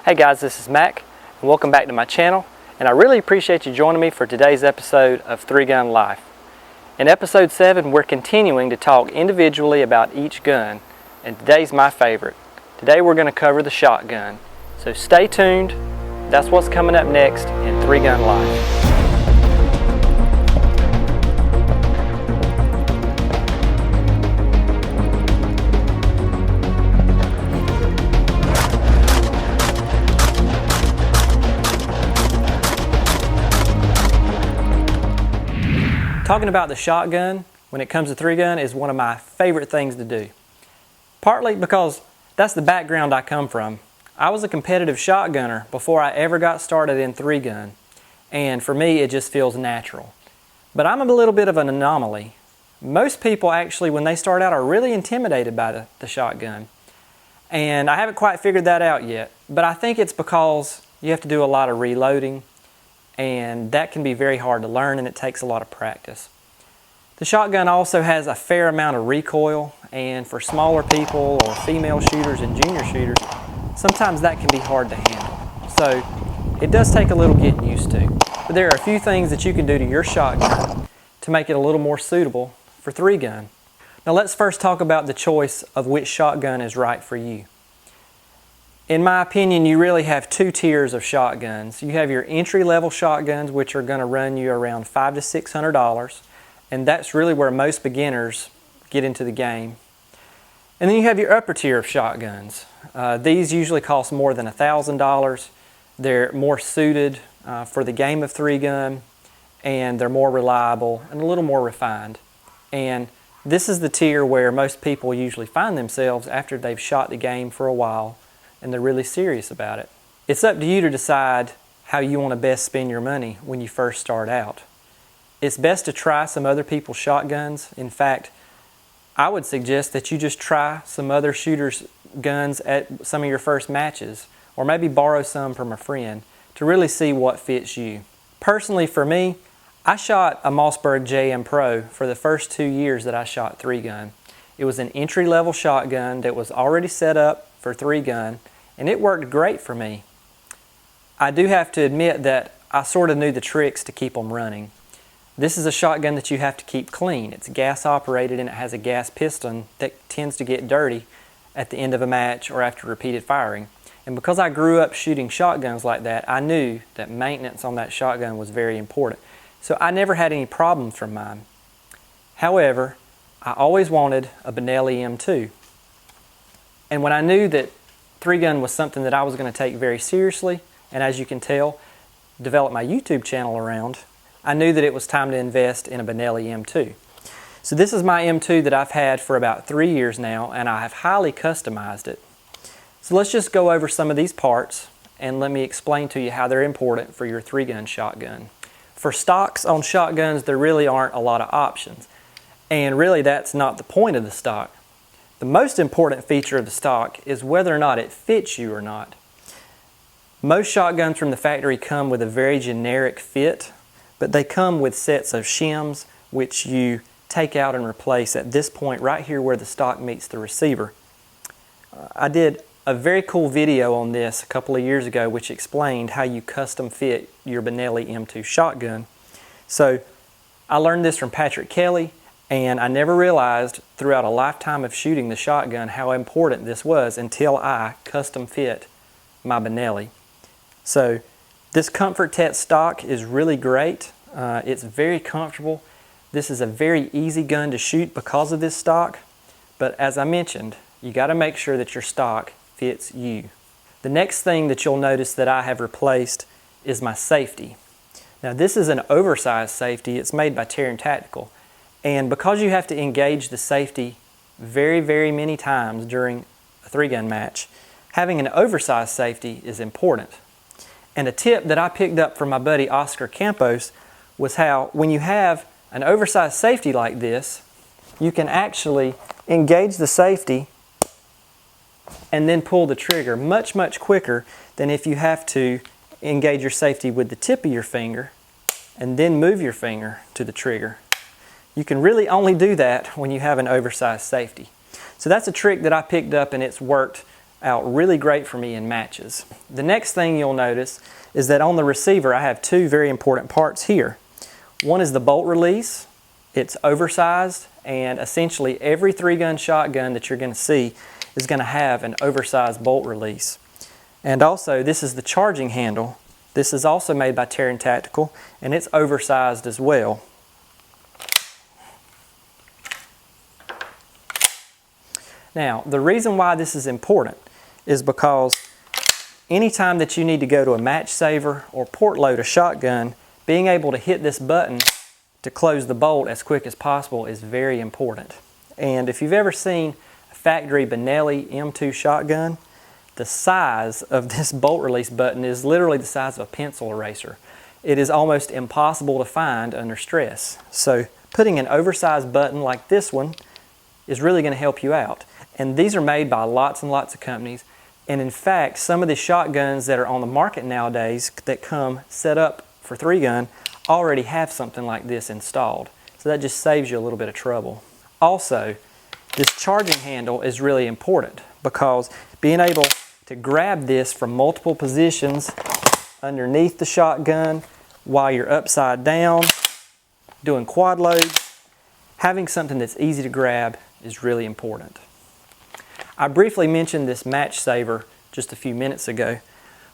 Hey guys, this is Mac, and welcome back to my channel, and I really appreciate you joining me for today's episode of 3-Gun Life. In episode 7, we're continuing to talk individually about each gun, and today's my favorite. Today we're going to cover the shotgun. So stay tuned, that's what's coming up next in 3-Gun Life. Talking about the shotgun when it comes to 3-gun is one of my favorite things to do. Partly because that's the background I come from. I was a competitive shotgunner before I ever got started in 3-gun, and for me it just feels natural. But I'm a little bit of an anomaly. Most people actually, when they start out, are really intimidated by the shotgun, and I haven't quite figured that out yet. But I think it's because you have to do a lot of reloading, and that can be very hard to learn, and it takes a lot of practice. The shotgun also has a fair amount of recoil, and for smaller people or female shooters and junior shooters, sometimes that can be hard to handle. So it does take a little getting used to. But there are a few things that you can do to your shotgun to make it a little more suitable for 3-gun. Now let's first talk about the choice of which shotgun is right for you. In my opinion, you really have two tiers of shotguns. You have your entry-level shotguns, which are going to run you around $500 to $600, and that's really where most beginners get into the game. And then you have your upper tier of shotguns. These usually cost more than $1,000. They're more suited for the game of 3-gun, and they're more reliable and a little more refined. And this is the tier where most people usually find themselves after they've shot the game for a while and they're really serious about it. It's up to you to decide how you want to best spend your money when you first start out. It's best to try some other people's shotguns. In fact, I would suggest that you just try some other shooters' guns at some of your first matches, or maybe borrow some from a friend to really see what fits you. Personally, for me, I shot a Mossberg JM Pro for the first 2 years that I shot 3-gun. It was an entry-level shotgun that was already set up for 3-gun, and it worked great for me. I do have to admit that I sort of knew the tricks to keep them running. This is a shotgun that you have to keep clean. It's gas operated, and it has a gas piston that tends to get dirty at the end of a match or after repeated firing. And because I grew up shooting shotguns like that, I knew that maintenance on that shotgun was very important. So I never had any problems from mine. However, I always wanted a Benelli M2. And when I knew that 3-gun was something that I was going to take very seriously, and as you can tell, develop my YouTube channel around, I knew that it was time to invest in a Benelli M2. So this is my M2 that I've had for about 3 years now, and I have highly customized it. So let's just go over some of these parts, and let me explain to you how they're important for your 3-gun shotgun. For stocks on shotguns, there really aren't a lot of options. And really, that's not the point of the stock. The most important feature of the stock is whether or not it fits you or not. Most shotguns from the factory come with a very generic fit, but they come with sets of shims which you take out and replace at this point right here where the stock meets the receiver. I did a very cool video on this a couple of years ago which explained how you custom fit your Benelli M2 shotgun. So I learned this from Patrick Kelly, and I never realized throughout a lifetime of shooting the shotgun how important this was until I custom fit my Benelli. So this Comfort Tech stock is really great. It's very comfortable. This is a very easy gun to shoot because of this stock. But as I mentioned, you got to make sure that your stock fits you. The next thing that you'll notice that I have replaced is my safety. Now this is an oversized safety. It's made by Terran Tactical. And because you have to engage the safety very, very many times during a 3-gun match, having an oversized safety is important. And a tip that I picked up from my buddy Oscar Campos was how when you have an oversized safety like this, you can actually engage the safety and then pull the trigger much, much quicker than if you have to engage your safety with the tip of your finger and then move your finger to the trigger. You can really only do that when you have an oversized safety. So that's a trick that I picked up, and it's worked out really great for me in matches. The next thing you'll notice is that on the receiver I have two very important parts here. One is the bolt release. It's oversized, and essentially every 3-gun shotgun that you're going to see is going to have an oversized bolt release. And also this is the charging handle. This is also made by Terran Tactical, and it's oversized as well. Now, the reason why this is important is because anytime that you need to go to a match saver or port load a shotgun, being able to hit this button to close the bolt as quick as possible is very important. And if you've ever seen a factory Benelli M2 shotgun, the size of this bolt release button is literally the size of a pencil eraser. It is almost impossible to find under stress. So putting an oversized button like this one is really going to help you out. And these are made by lots and lots of companies. And in fact, some of the shotguns that are on the market nowadays that come set up for 3-gun already have something like this installed. So that just saves you a little bit of trouble. Also, this charging handle is really important because being able to grab this from multiple positions underneath the shotgun while you're upside down, doing quad loads, having something that's easy to grab is really important. I briefly mentioned this match saver just a few minutes ago.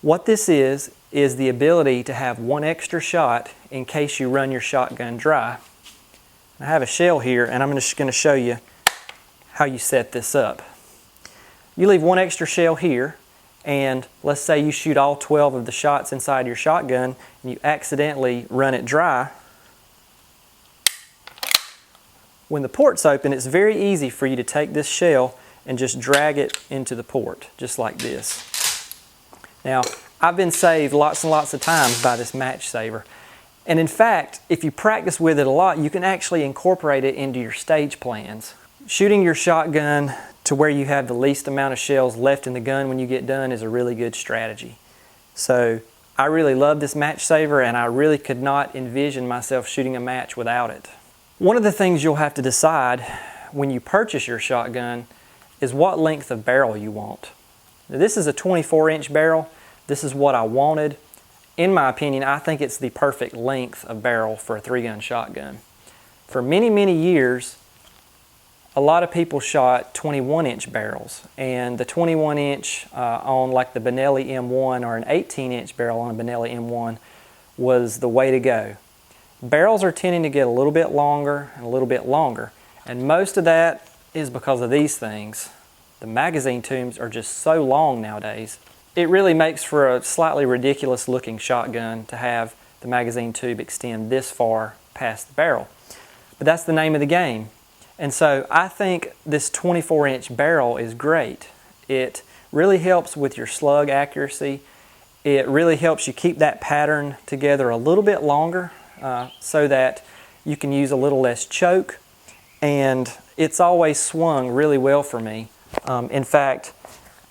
What this is the ability to have one extra shot in case you run your shotgun dry. I have a shell here, and I'm just going to show you how you set this up. You leave one extra shell here, and let's say you shoot all 12 of the shots inside your shotgun and you accidentally run it dry. When the port's open, it's very easy for you to take this shell and just drag it into the port, just like this. Now, I've been saved lots and lots of times by this match saver. And in fact, if you practice with it a lot, you can actually incorporate it into your stage plans. Shooting your shotgun to where you have the least amount of shells left in the gun when you get done is a really good strategy. So I really love this match saver, and I really could not envision myself shooting a match without it. One of the things you'll have to decide when you purchase your shotgun is what length of barrel you want. Now, this is a 24-inch barrel. This is what I wanted. In my opinion, I think it's the perfect length of barrel for a 3-gun shotgun. For many, many years, a lot of people shot 21-inch barrels, and the 21-inch on like the Benelli M1 or an 18-inch barrel on a Benelli M1 was the way to go. Barrels are tending to get a little bit longer and a little bit longer, and most of that is because of these things. The magazine tubes are just so long nowadays. It really makes for a slightly ridiculous looking shotgun to have the magazine tube extend this far past the barrel. But that's the name of the game. And so I think this 24-inch barrel is great. It really helps with your slug accuracy. It really helps you keep that pattern together a little bit longer so that you can use a little less choke. And it's always swung really well for me. In fact,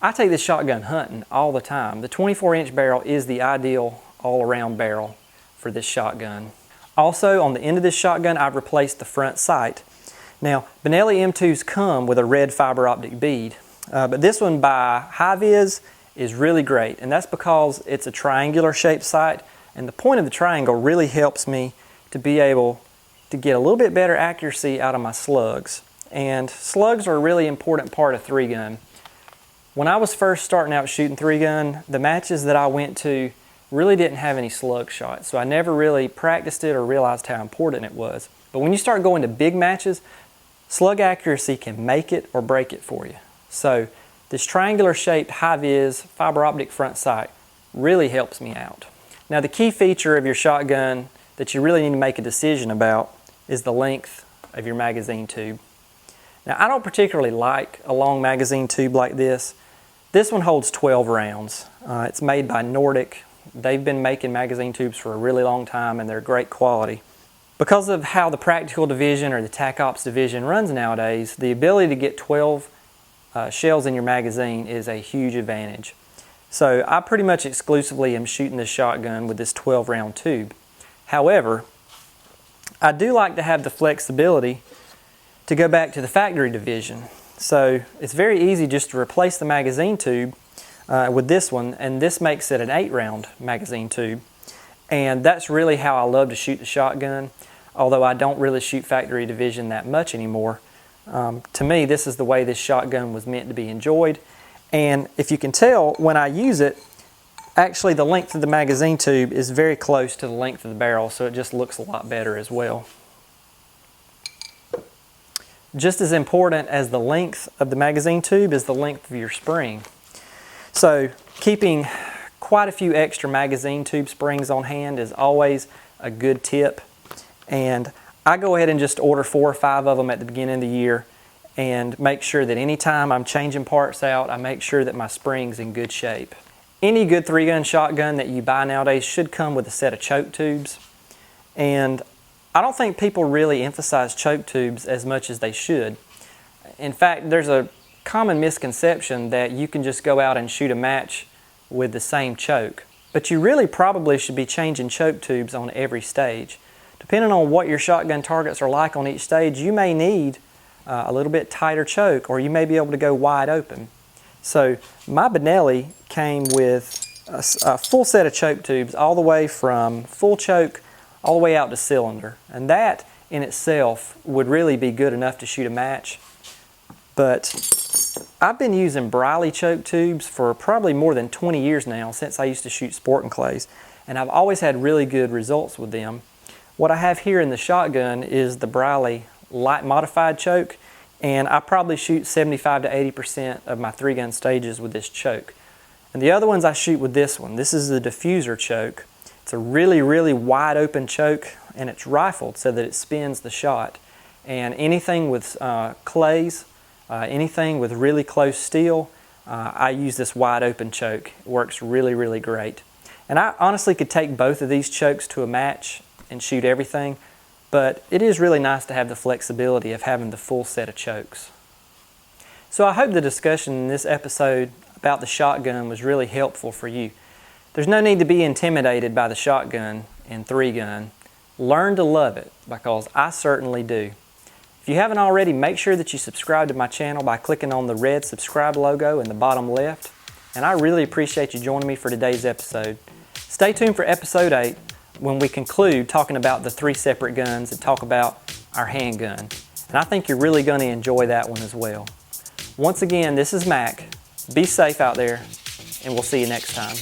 I take this shotgun hunting all the time. The 24-inch barrel is the ideal all-around barrel for this shotgun. Also, on the end of this shotgun, I've replaced the front sight. Now, Benelli M2s come with a red fiber optic bead, but this one by Hi-Vis is really great, and that's because it's a triangular shaped sight, and the point of the triangle really helps me to be able to get a little bit better accuracy out of my slugs. And slugs are a really important part of 3-gun. When I was first starting out shooting 3-gun, the matches that I went to really didn't have any slug shots, so I never really practiced it or realized how important it was. But when you start going to big matches, slug accuracy can make it or break it for you. So this triangular shaped Hi-Vis fiber optic front sight really helps me out. Now, the key feature of your shotgun that you really need to make a decision about is the length of your magazine tube. Now, I don't particularly like a long magazine tube like this. This one holds 12 rounds. It's made by Nordic. They've been making magazine tubes for a really long time, and they're great quality. Because of how the practical division or the tac ops division runs nowadays, the ability to get 12 shells in your magazine is a huge advantage. So I pretty much exclusively am shooting this shotgun with this 12-round tube. However, I do like to have the flexibility to go back to the factory division. So it's very easy just to replace the magazine tube with this one, and this makes it an 8-round magazine tube. And that's really how I love to shoot the shotgun, although I don't really shoot factory division that much anymore. To me, this is the way this shotgun was meant to be enjoyed. And if you can tell, when I use it, actually the length of the magazine tube is very close to the length of the barrel, so it just looks a lot better as well. Just as important as the length of the magazine tube is the length of your spring. So keeping quite a few extra magazine tube springs on hand is always a good tip. And I go ahead and just order 4 or 5 of them at the beginning of the year and make sure that anytime I'm changing parts out, I make sure that my spring's in good shape. Any good 3-gun shotgun that you buy nowadays should come with a set of choke tubes. And I don't think people really emphasize choke tubes as much as they should. In fact, there's a common misconception that you can just go out and shoot a match with the same choke. But you really probably should be changing choke tubes on every stage. Depending on what your shotgun targets are like on each stage, you may need a little bit tighter choke, or you may be able to go wide open. So my Benelli came with a full set of choke tubes all the way from full choke all the way out to cylinder. And that in itself would really be good enough to shoot a match. But I've been using Briley choke tubes for probably more than 20 years now, since I used to shoot sporting clays. And I've always had really good results with them. What I have here in the shotgun is the Briley light modified choke, and I probably shoot 75 to 80% of my 3-gun stages with this choke. And the other ones I shoot with this one. This is the diffuser choke. It's a really, really wide open choke, and it's rifled so that it spins the shot. And anything with clays, anything with really close steel, I use this wide open choke. It works really, really great. And I honestly could take both of these chokes to a match and shoot everything, but it is really nice to have the flexibility of having the full set of chokes. So I hope the discussion in this episode about the shotgun was really helpful for you. There's no need to be intimidated by the shotgun and 3-gun. Learn to love it, because I certainly do. If you haven't already, make sure that you subscribe to my channel by clicking on the red subscribe logo in the bottom left. And I really appreciate you joining me for today's episode. Stay tuned for episode 8, when we conclude talking about the 3 separate guns and talk about our handgun. And I think you're really going to enjoy that one as well. Once again, this is Mac. Be safe out there, and we'll see you next time.